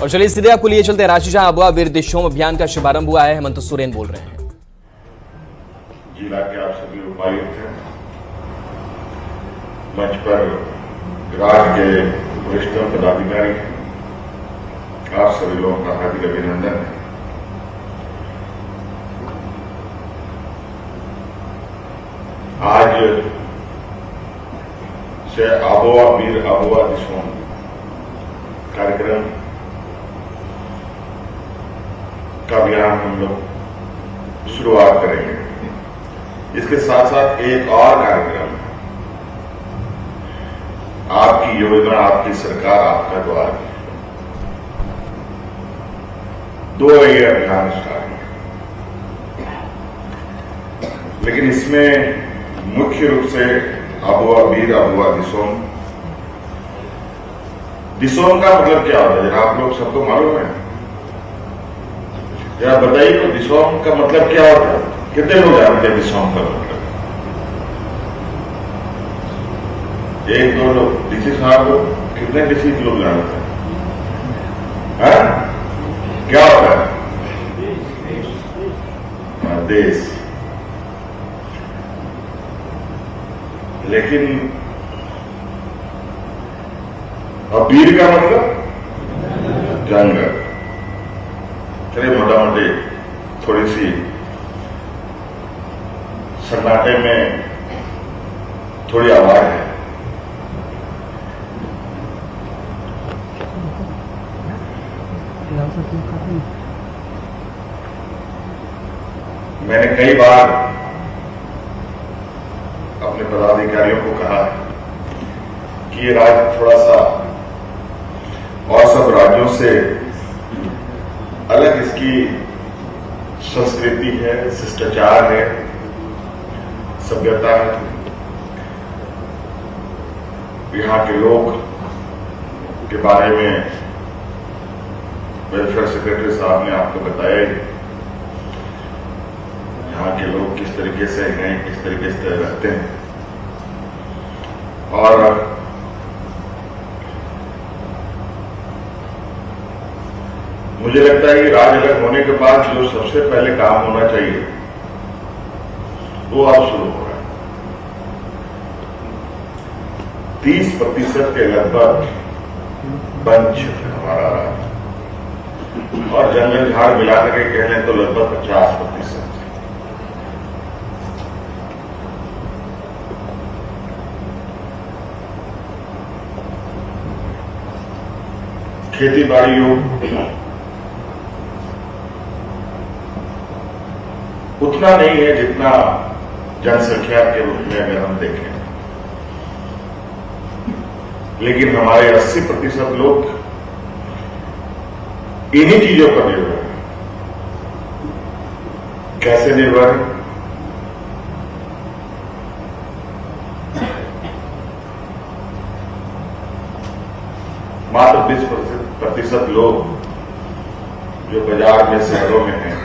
और चलिए सीधे आपको लिए चलते हैं रांची, जहां अबुआ वीर दिशोम अभियान का शुभारंभ हुआ है। हेमंत सोरेन बोल रहे हैं। जिला के आप सभी उपायुक्त हैं, मंच पर राज्य के वरिष्ठ पदाधिकारी हैं, आप सभी लोगों का हार्दिक अभिनंदन है। आज से अबुआ वीर अबुआ दिशोम कार्यक्रम का अभियान हम लोग शुरुआत करेंगे। इसके साथ साथ एक और कार्यक्रम, आपकी योजना आपकी सरकार आपका द्वार, दो ये अभियान स्टार्ट है। लेकिन इसमें मुख्य रूप से अबुआ वीर अबुआ दिशोम। दिशोम का मतलब क्या होता है, जरा आप लोग सबको मालूम है? जरा बताइए तो दिशोम का मतलब क्या होता है? कितने लोग जानते हैं दिशोम का मतलब? एक दो लोग, डीसी साहब लोग, कितने डीसी लोग जानते हैं? क्या होता है? देश। लेकिन वीर का मतलब जंगल। चलिए मोटा मोटी थोड़ी सी सन्नाटे में थोड़ी आवाज है। मैंने कई बार अपने पदाधिकारियों को कहा कि ये राज्य थोड़ा सा और सब राज्यों से अलग इसकी संस्कृति है, शिष्टाचार है, सभ्यता है। यहाँ के लोग के बारे में वेलफेयर सेक्रेटरी साहब ने आपको बताया ही। यहाँ के लोग किस तरीके से हैं, किस तरीके से रहते हैं। और मुझे लगता है कि राज्य अलग होने के बाद जो सबसे पहले काम होना चाहिए वो अब शुरू हो रहा है। 30% के लगभग वन क्षेत्र हमारा राज्य, और जंगल झाड़ मिलाकर के कह लें तो लगभग 50%। खेती बाड़ी योग उतना नहीं है जितना जनसंख्या के रूप में अगर हम देखें, लेकिन हमारे 80% लोग इन्हीं चीजों पर निर्भर है। कैसे निर्भर है? मात्र 20% लोग जो बाजार में, शहरों में हैं,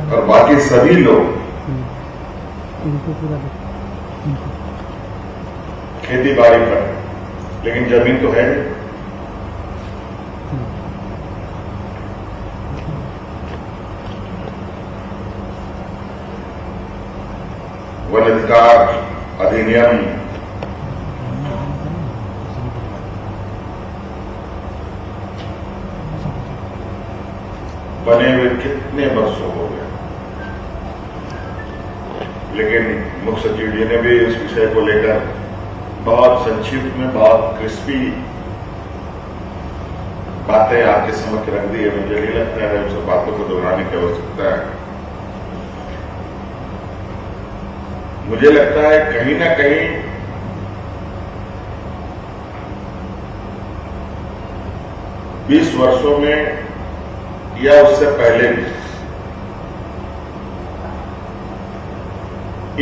और बाकी सभी लोग खेती बाड़ी पर है। लेकिन जमीन तो है नहीं। वन अधिकार अधिनियम बने हुए कितने वर्षों हो गए, लेकिन मुख्य सचिव जी ने भी इस विषय को लेकर बहुत संक्षिप्त में, बहुत क्रिस्पी बातें आपके समक्ष रख दी है। मुझे नहीं लगता है उन सब बातों को दोहराने की आवश्यकता है। मुझे लगता है कहीं ना कहीं बीस वर्षों में या उससे पहले भी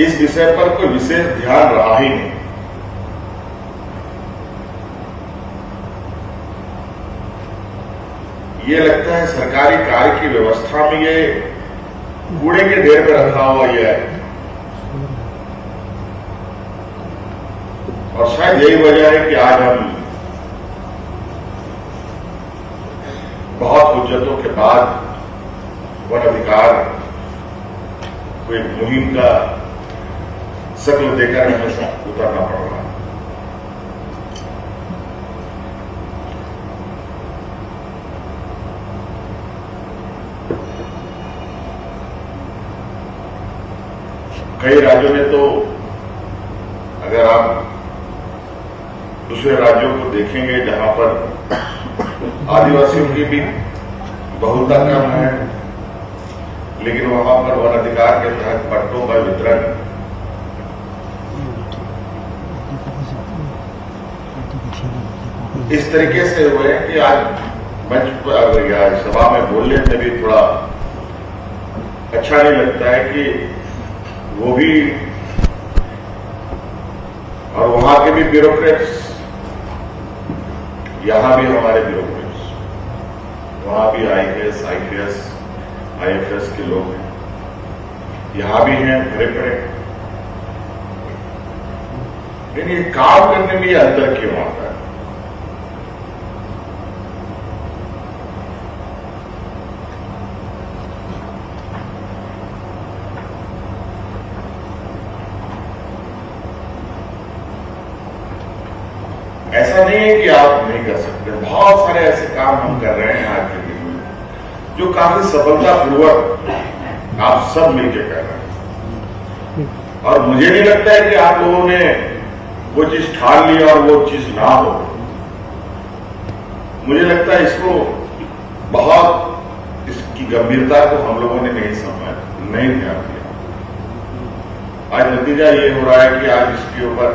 इस विषय पर कोई विशेष ध्यान रहा ही नहीं। ये लगता है सरकारी कार्य की व्यवस्था में ये कूड़े के ढेर में रखा हुआ ये है, और शायद यही वजह है कि आज हम बहुत हुज्जतों के बाद वन अधिकार को एक मुहिम का शक्ल देकर हमें उतरना पड़ रहा है। कई राज्यों में तो अगर आप दूसरे राज्यों को देखेंगे जहां पर आदिवासियों की भी बहुलता कम है, लेकिन वहां पर वन अधिकार के तहत पट्टों का वितरण इस तरीके से हुए कि आज मंच पर या सभा में बोलने में भी थोड़ा अच्छा नहीं लगता है कि वो भी और वहां के भी ब्यूरोक्रेट्स, यहां भी हमारे ब्यूरोक्रेट्स, वहां भी आईएएस, आईपीएस, आईएफएस के लोग हैं, यहां भी हैं बड़े बड़े। लेकिन ये काम करने में ये अंतर क्यों आता है? ऐसा नहीं है कि आप नहीं कर सकते, बहुत सारे ऐसे काम हम कर रहे हैं आज के दिन में जो काफी सफलतापूर्वक आप सब मिलकर कर रहे हैं। और मुझे नहीं लगता है कि आप लोगों ने वो चीज ठान ली और वो चीज ना हो। मुझे लगता है इसको बहुत इसकी गंभीरता को हम लोगों ने नहीं समझा, नहीं ध्यान दिया। आज नतीजा ये हो रहा है कि आज इसके ऊपर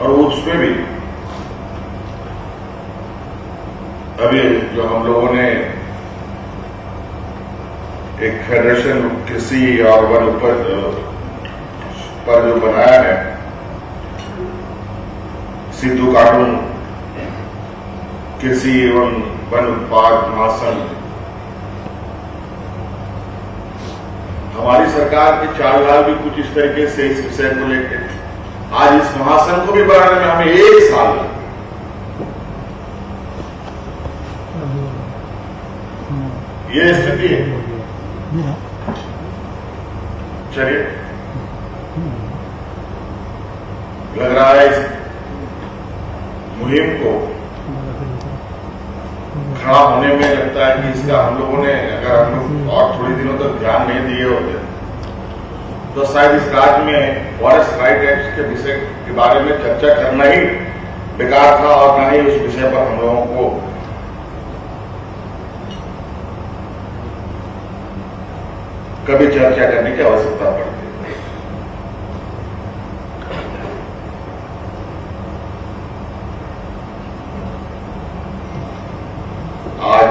और उसमें भी अभी जो हम लोगों ने एक फेडरेशन कृषि और वन उपज पर जो बनाया है, सिद्धू कानून कृषि एवं वन उत्पाद महासंघ, हमारी सरकार के चालढाल भी कुछ इस तरीके से इस विषय को लेकर आज इस महासंघ को भी बनाने में हमें 1 साल लगा। ये स्थिति है। चलिए, लग रहा है इस मुहिम को खड़ा होने में लगता है कि इसका हम लोगों ने, अगर हम लोग और थोड़ी दिनों तक ध्यान नहीं दिए होते तो शायद इस राज्य में फॉरेस्ट राइट एक्ट के विषय के बारे में चर्चा करना ही बेकार था और न ही उस विषय पर हम लोगों को कभी चर्चा करने की आवश्यकता पड़ती है। आज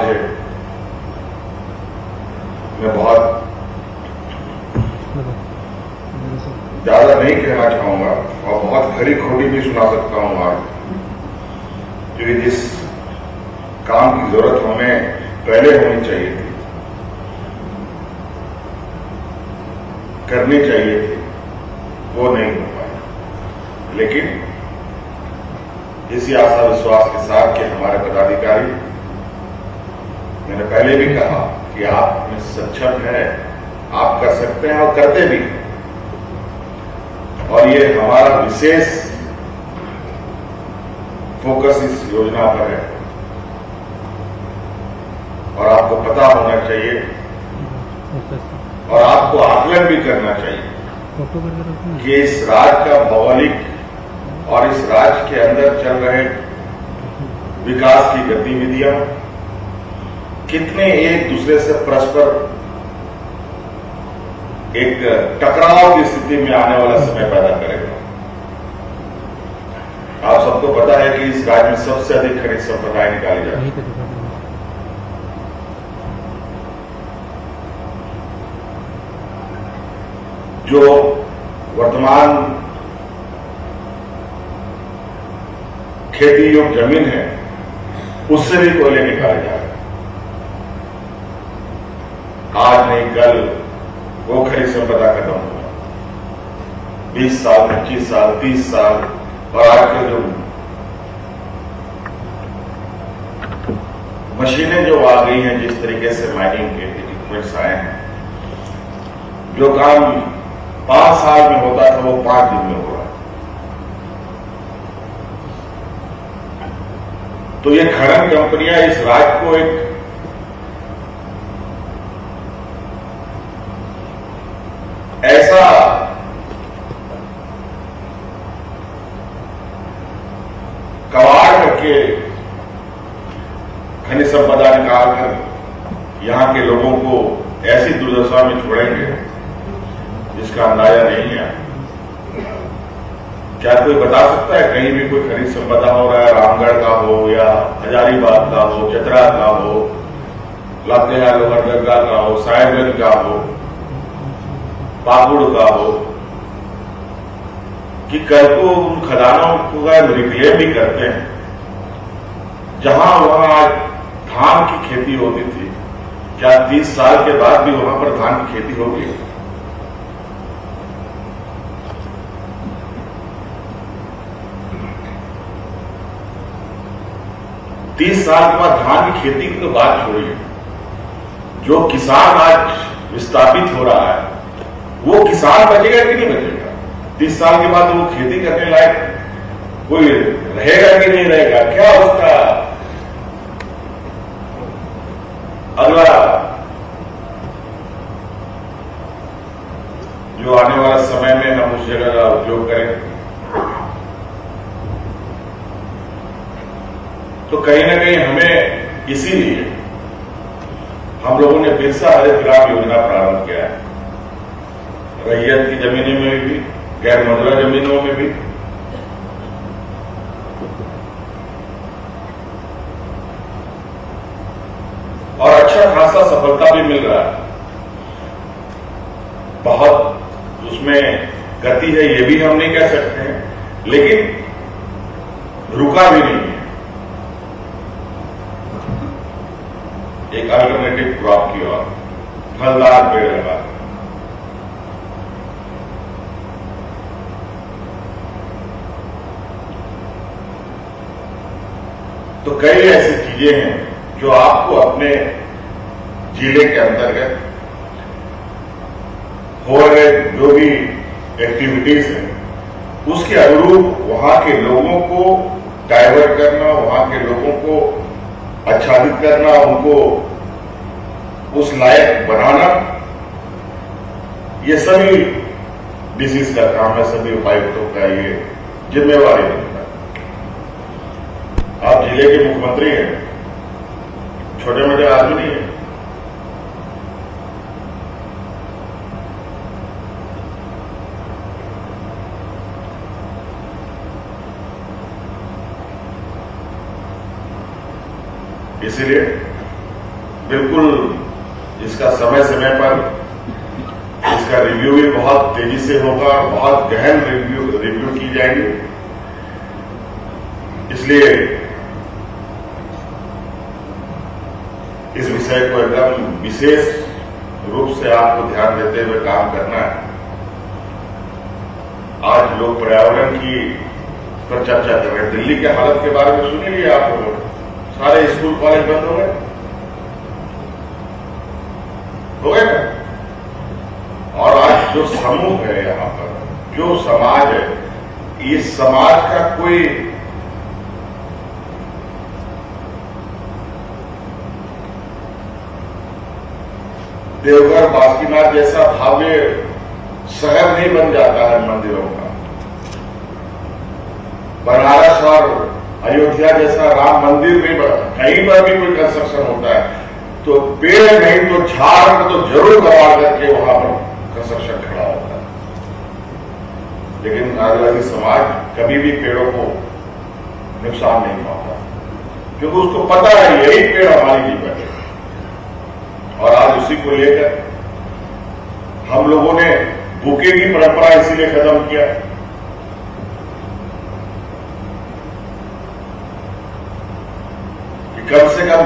मैं बहुत ज्यादा नहीं कहना चाहूंगा और बहुत खरी खोटी भी सुना सकता हूं आज, क्योंकि जिस काम की जरूरत हमें पहले होनी चाहिए थी, करनी चाहिए थी, वो नहीं हो पाया। लेकिन इसी आशा विश्वास के साथ कि हमारे पदाधिकारी, मैंने पहले भी कहा कि आप में सक्षम है, आप कर सकते हैं और करते भी, और ये हमारा विशेष फोकस इस योजना पर है। और आपको पता होना चाहिए और आपको आकलन भी करना चाहिए कि इस राज्य का भौगोलिक और इस राज्य के अंदर चल रहे विकास की गतिविधियां कितने एक दूसरे से परस्पर एक टकराव की स्थिति में आने वाला समय पैदा करेगा। आप सबको पता है कि इस राज्य में सबसे अधिक खनिज संपदाएं निकाली जाती है। जो वर्तमान खेती योग्य जमीन है उससे भी कोयले निकाले जा रहे हैं। आज नहीं कल वो खनिज संपदा खत्म होगा, 20 साल, 25 साल, 30 साल, और आज के जो मशीनें जो आ गई हैं, जिस तरीके से माइनिंग के इक्विपमेंट्स आए हैं, जो काम 5 साल में होता था वो 5 दिन में हो रहा है। तो ये खनन कंपनियां इस राज्य को एक ऐसा कबाड़ करके खनिज संपदा निकाल कर यहां के लोगों को ऐसी दुर्दशा में छोड़ेंगे जिसका अंदाजा नहीं है। क्या कोई बता सकता है कहीं भी कोई खनिज संपदा हो रहा है, रामगढ़ का हो या हजारीबाग का हो, चतरा का हो, लातेहार लोहरदगा का हो, साहेबगंज का हो, पाकुड़ का हो, कि कल को उन खदानों को रिक्लेम भी करते हैं, जहां वहां धान की खेती होती थी, क्या 30 साल के बाद भी वहां पर धान की खेती होगी? 30 साल के बाद धान की खेती की तो बात छोड़िए, जो किसान आज विस्थापित हो रहा है वो किसान बचेगा कि नहीं बचेगा? 30 साल के बाद वो खेती करने लायक कोई रहेगा कि नहीं रहेगा? क्या उसका अगला जो आने वाला समय में हम उस जगह का उपयोग करें? तो कहीं ना कहीं हमें इसीलिए हम लोगों ने बिरसा हरित ग्राम योजना प्रारंभ किया है। रैयत की जमीनों में भी, गैर मौजूदा जमीनों में भी, और अच्छा खासा सफलता भी मिल रहा है। बहुत उसमें गति है ये भी हम नहीं कह सकते हैं, लेकिन रुका भी नहीं है। एक अल्टरनेटिव क्रॉप की ओर फलदार पेड़ लगा, तो कई ऐसी चीजें हैं जो आपको अपने जिले के अंतर्गत हो रहे जो भी एक्टिविटीज हैं उसके अनुरूप वहां के लोगों को डाइवर्ट करना, वहां के लोगों को आच्छादित करना, उनको उस लायक बनाना, ये सभी डीसीज का काम है, सभी उपायुक्तों का ये जिम्मेवारी बनता है। आप जिले के मुख्यमंत्री हैं, छोटे मोटे आदमी नहीं है। इसीलिए बिल्कुल इसका समय समय पर इसका रिव्यू भी बहुत तेजी से होगा, बहुत गहन रिव्यू की जाएगी। इसलिए इस विषय को एकदम विशेष रूप से आपको ध्यान देते हुए काम करना है। आज लोग पर्यावरण की पर चर्चा कर रहे हैं। दिल्ली के हालत के बारे में सुन लिया आप लोगों ने, सारे स्कूल कॉलेज बंद हो गए ना। और आज जो समूह है यहां पर, जो समाज है, इस समाज का कोई देवघर बासुकीनाथ जैसा भव्य शहर नहीं बन जाता है मंदिरों का। बनारस और अयोध्या जैसा राम मंदिर में कहीं पर भी कोई कंस्ट्रक्शन होता है तो पेड़ नहीं तो झाड़ को तो जरूर दबा करके वहां पर कंस्ट्रक्शन खड़ा होता है। लेकिन आदिवासी समाज कभी भी पेड़ों को नुकसान नहीं पहुंचा, क्योंकि उसको पता है यही पेड़ हमारी जीवन है। और आज उसी को लेकर हम लोगों ने बुके की परंपरा इसीलिए खत्म किया कि कम से कम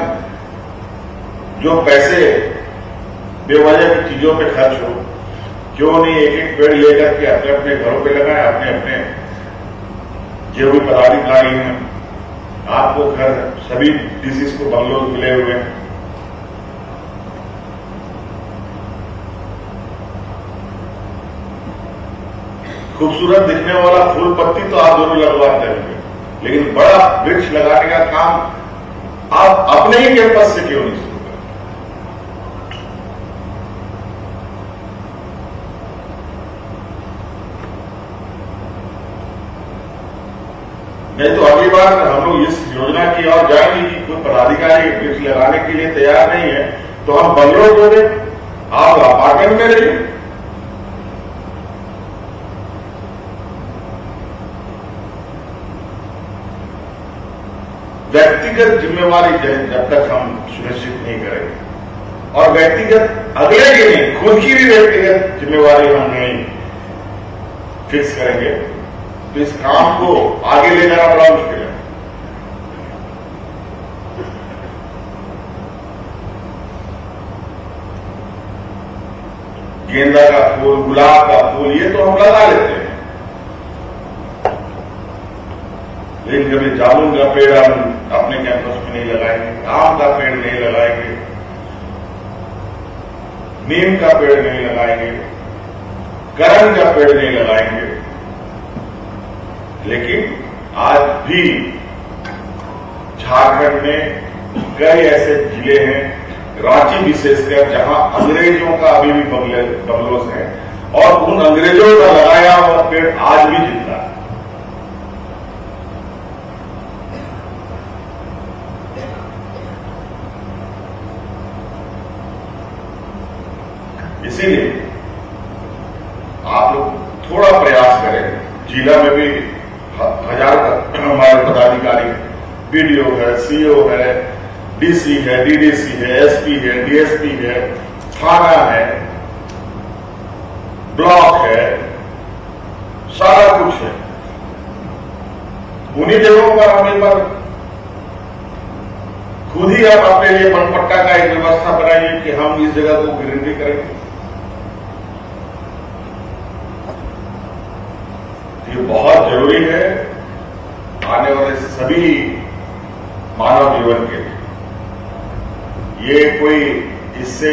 जो पैसे बेवजह की चीजों पे खर्च हो, क्यों नहीं एक एक पेड़ लेकर के अपने अपने घरों पे लगाए, अपने अपने जो भी पदाधिकारी हैं आपको घर सभी डीसीज को बंगलोर मिले हुए हैं। खूबसूरत दिखने वाला फूल पत्ती तो आप जरूर लगवाते होंगे, लेकिन बड़ा वृक्ष लगाने का काम आप अपने ही कैंपस से क्यों नहीं शुरू करें? नहीं तो अगली बार हम लोग इस योजना की ओर जाएंगे कि कोई पदाधिकारी वृक्ष लगाने के लिए तैयार नहीं है तो हम बंगलोर दे दें, आप अपार्टमेंट में रहिए। व्यक्तिगत जिम्मेवारी जब तक हम सुनिश्चित नहीं करेंगे और व्यक्तिगत अगले की नहीं, खुद की भी व्यक्तिगत जिम्मेवारी हम नहीं फिक्स करेंगे तो इस काम को आगे ले जाना बड़ा मुश्किल है। गेंदा का फूल, गुलाब का फूल, ये तो हम लगा लेते हैं, लेकिन कभी जामुन का पेड़ हम अपने कैंपस में नहीं लगाएंगे, आम का पेड़ नहीं लगाएंगे, नीम का पेड़ नहीं लगाएंगे, करण का पेड़ नहीं लगाएंगे। लेकिन आज भी झारखंड में कई ऐसे जिले हैं, रांची विशेषकर, जहां अंग्रेजों का अभी भी बंगलोस है और उन अंग्रेजों का लगाया हुआ पेड़ आज भी जिंदा है। इसीलिए आप लोग थोड़ा प्रयास करें। जिला में भी हजार हमारे पदाधिकारी, बीडीओ है, सीओ है, डीसी है, डीडीसी है, एसपी है, डीएसपी है, थाना है, ब्लॉक है, सारा कुछ है। उन्हीं जगहों पर हम एक बार खुद ही आप अपने लिए बनपट्टा का एक व्यवस्था बनाइए कि हम इस जगह को ग्रीनरी करेंगे। ये बहुत जरूरी है आने वाले सभी मानव जीवन के लिए। ये कोई इससे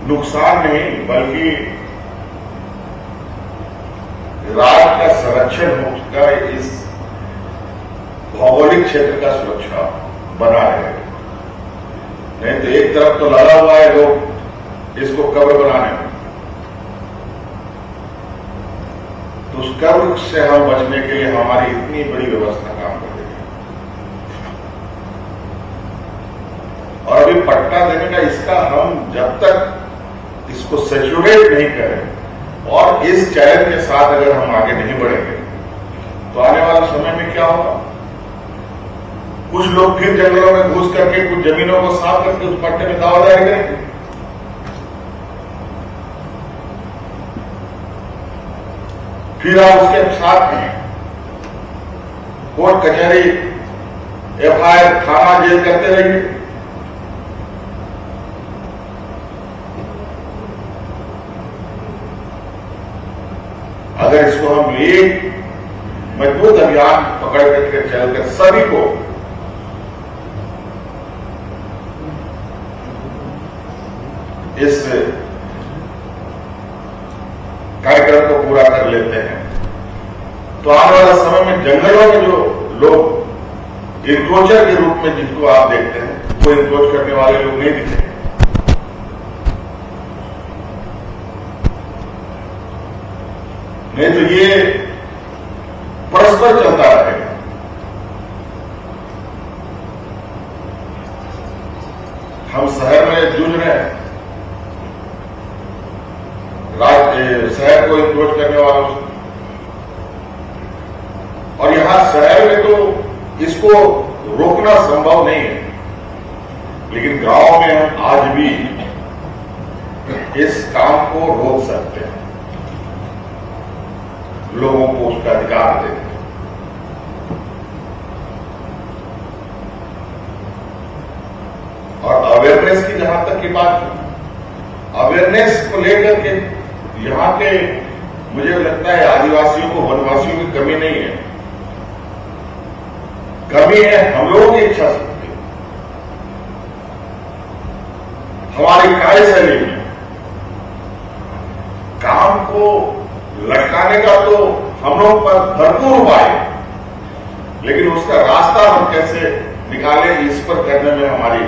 नुकसान नहीं बल्कि राज्य का संरक्षण हो चुका है, इस भौगोलिक क्षेत्र का सुरक्षा बना रहे। नहीं तो एक तरफ तो लगा हुआ है लोग इसको कब्र बनाने में, तो उस कब्र से हम बचने के लिए हमारी इतनी बड़ी व्यवस्था काम कर रही है। और अभी पट्टा देने का इसका हम जब तक इसको सेचुरेट नहीं करें और इस चैलेंज के साथ अगर हम आगे नहीं बढ़ेंगे तो आने वाले समय में क्या होगा? कुछ लोग फिर जंगलों में घुस करके कुछ जमीनों को साफ करके उस पट्टे में दावादारी करेंगे। फिर आप उसके साथ कोर्ट कचहरी, एफआईआर, थाना, जेल करते रहिए। अगर इसको हम एक मजबूत अभियान पकड़ करके चलकर सभी को इस कार्यक्रम को पूरा कर लेते हैं तो आने वाले समय में जंगलों में जो लोग इंक्रोचर के रूप में जिनको आप देखते हैं वो इंक्रोच करने वाले लोग नहीं दिखेंगे। नहीं तो ये परस्पर चलता रहेगा। हम शहर में जूझ रहे हैं, शहर को इंक्रोच करने वालों से, और यहां शहर में तो इसको रोकना संभव नहीं है, लेकिन गांव में हम आज भी इस काम को रोक सकते हैं, लोगों को उसका अधिकार देते हैं। और अवेयरनेस की जहां तक की बात, अवेयरनेस को लेकर के यहाँ के मुझे लगता है आदिवासियों को वनवासियों की कमी नहीं है, कमी है हम लोगों की इच्छा शक्ति, हमारी कार्यशैली में। काम को लटकाने का तो हम लोग पर भरपूर उपाय है, लेकिन उसका रास्ता हम कैसे निकाले इस पर करने में हमारी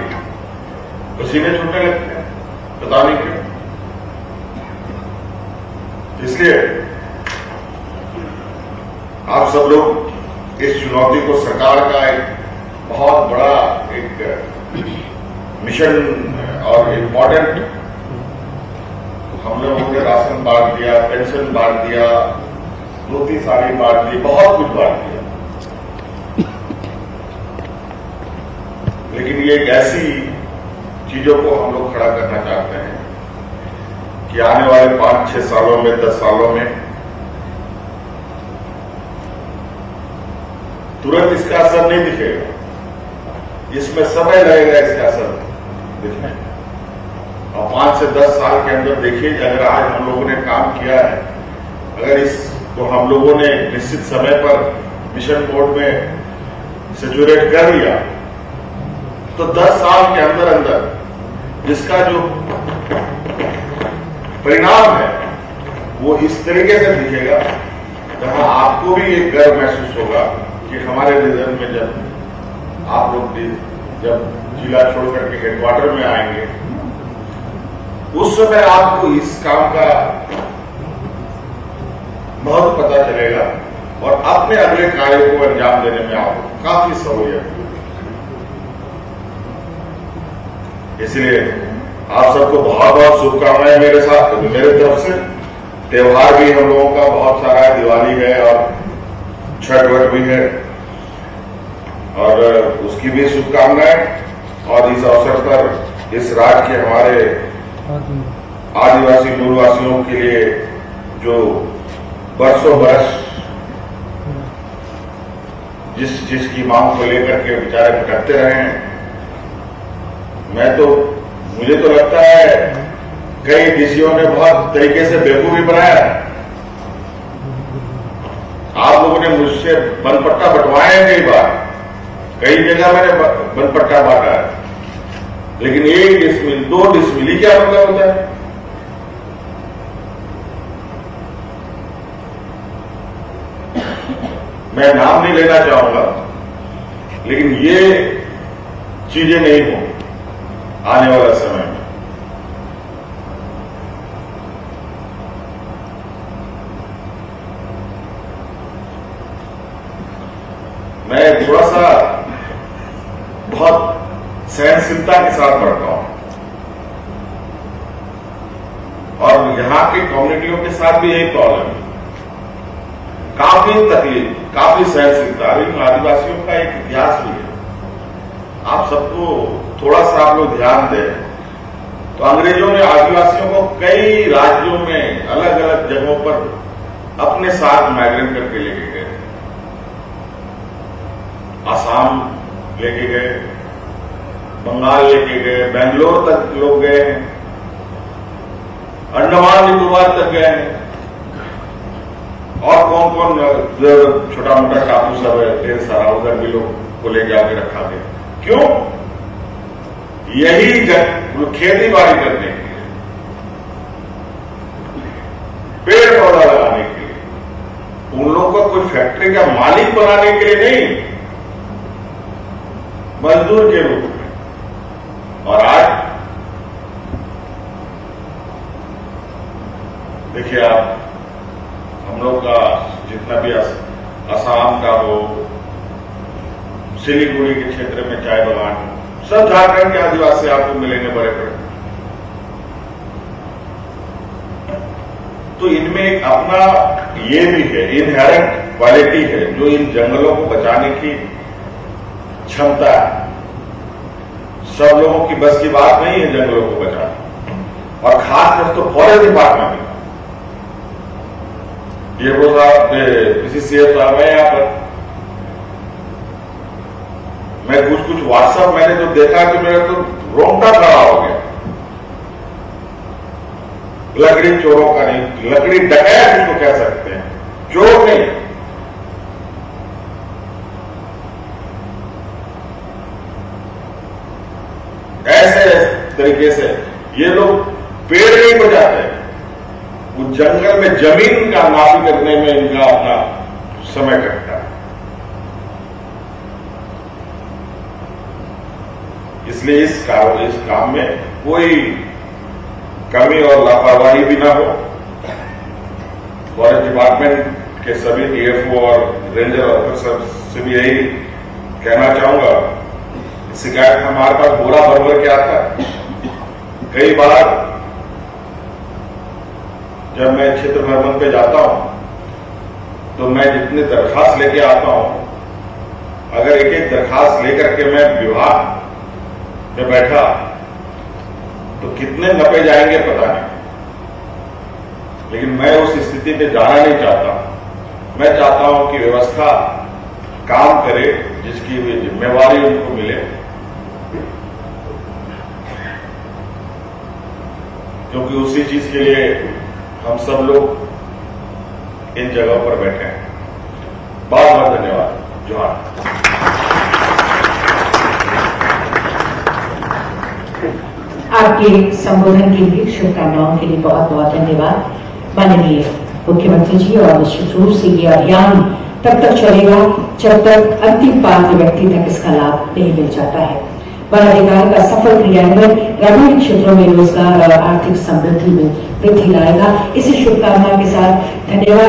पसीने छूटने लगते हैं, पता नहीं क्यों। इसलिए आप सब लोग इस चुनौती को सरकार का एक बहुत बड़ा एक मिशन और इम्पोर्टेंट, हम लोगों ने राशन बांट दिया, पेंशन बांट दिया, धोती साड़ी बांट दी, बहुत कुछ बांट दिया, लेकिन ये एक ऐसी चीजों को हम लोग खड़ा करना चाहते हैं कि आने वाले 5-6 सालों में, 10 सालों में तुरंत इसका असर नहीं दिखेगा, इसमें समय लगेगा इसका असर दिखने। और 5 से 10 साल के अंदर देखिए, अगर आज हम लोगों ने काम किया है, अगर इसको हम लोगों ने निश्चित समय पर मिशन मोड में सेचुरेट कर लिया, तो 10 साल के अंदर अंदर जिसका जो परिणाम है वो इस तरीके से दिखेगा, जहां आपको भी एक गर्व महसूस होगा कि हमारे रीजन में जब आप लोग जब जिला छोड़ करके हेडक्वार्टर में आएंगे, उस समय आपको इस काम का महत्व पता चलेगा और अपने अगले कार्य को अंजाम देने में आपको काफी सहूलियत होगी। इसलिए आप सबको बहुत बहुत शुभकामनाएं मेरे साथ, मेरे तरफ से। त्योहार भी हम लोगों का बहुत सारा है, दिवाली है और छठ वठ भी है, और उसकी भी शुभकामनाएं। और इस अवसर पर इस राज्य के हमारे आदिवासी मूलवासियों के लिए जो बरसों बरस जिसकी मांग को लेकर के बेचारे भटकते रहे हैं, मुझे तो लगता है कई डीसीओ ने बहुत तरीके से बेवकूफी बनाया है। आप लोगों ने मुझसे बनपट्टा बंटवाए हैं कई बार, कई जगह मैंने बनपट्टा बांटा है, लेकिन 1 डिसमिल 2 डिसमिल ही क्या मतलब होता है? मैं नाम नहीं लेना चाहूंगा, लेकिन ये चीजें नहीं हो आने वाला समय में। मैं थोड़ा सा बहुत सहनशीलता के साथ बढ़ता हूं, और यहां की कम्युनिटियों के साथ भी यही प्रॉब्लम है, काफी तकलीफ, काफी सहनशीलता। लेकिन आदिवासियों का एक इतिहास भी है, आप सबको थोड़ा सा आप लोग ध्यान दें तो अंग्रेजों ने आदिवासियों को कई राज्यों में अलग अलग जगहों पर अपने साथ माइग्रेट करके लेके गए। आसाम लेके गए, बंगाल लेके गए, बेंगलोर तक लोग गए हैं, अंडमान निकोबार तक गए हैं, और कौन कौन छोटा मोटा टापू सब है, ढेर सारा, उधर भी लोग को ले जाके रखा गया। क्यों? यही खेती बाड़ी करने के लिए, पेड़ पौधा लगाने के लिए, उन लोगों को कोई फैक्ट्री का मालिक बनाने के लिए नहीं, मजदूर के रूप में। और आज देखिए आप, हम लोग का जितना भी असम का हो, सिलीगुड़ी के क्षेत्र में चाय बागान, सब झारखंड के आदिवासी आपको मिलेंगे बड़े बड़े। तो इनमें एक अपना ये भी है, इनहेरेंट क्वालिटी है, जो इन जंगलों को बचाने की क्षमता है। सब लोगों की बस की बात नहीं है जंगलों को बचाना, और खासकर तो फॉरेस्ट डिपार्टमेंट। ये रोज आप किसी सीएस साहब है यहाँ पर, मैं कुछ व्हाट्सएप मैंने जो देखा कि मेरा तो रोंगटा खड़ा हो गया। लकड़ी चोरों का नहीं, लकड़ी डकैत इसको कह सकते हैं, चोर नहीं। ऐसे तरीके से ये लोग पेड़ नहीं बजाते, वो जंगल में जमीन का नापी करने में इनका अपना समय कटता है। इसलिए इस काम में कोई कमी और लापरवाही भी ना हो। फॉरेस्ट डिपार्टमेंट के सभी डीएफओ और रेंजर ऑफिसर से भी यही कहना चाहूंगा, शिकायत हमारे पास बोरा भर के आता है। कई बार जब मैं क्षेत्र भ्रमण पे जाता हूं तो मैं जितनी दरखास्त लेके आता हूं, अगर एक एक दरखास्त लेकर के मैं विभाग में बैठा तो कितने नपे जाएंगे पता नहीं, लेकिन मैं उस स्थिति पे जाना नहीं चाहता। मैं चाहता हूं कि व्यवस्था काम करे, जिसकी भी जिम्मेवारी उनको मिले, क्योंकि उसी चीज के लिए हम सब लोग इन जगहों पर बैठे हैं। बहुत बहुत धन्यवाद। जोहार। आपके संबोधन के लिए, शुभकामनाओं के लिए बहुत बहुत धन्यवाद माननीय मुख्यमंत्री जी। और निश्चित रूप से ये अभियान तब तक चलेगा जब तक अंतिम पात्र व्यक्ति तक इसका लाभ नहीं मिल जाता है। वन अधिकार का सफल क्रियान्वयन ग्रामीण क्षेत्रों में रोजगार और आर्थिक समृद्धि में वृद्धि लाएगा। इसी शुभकामना के साथ धन्यवाद।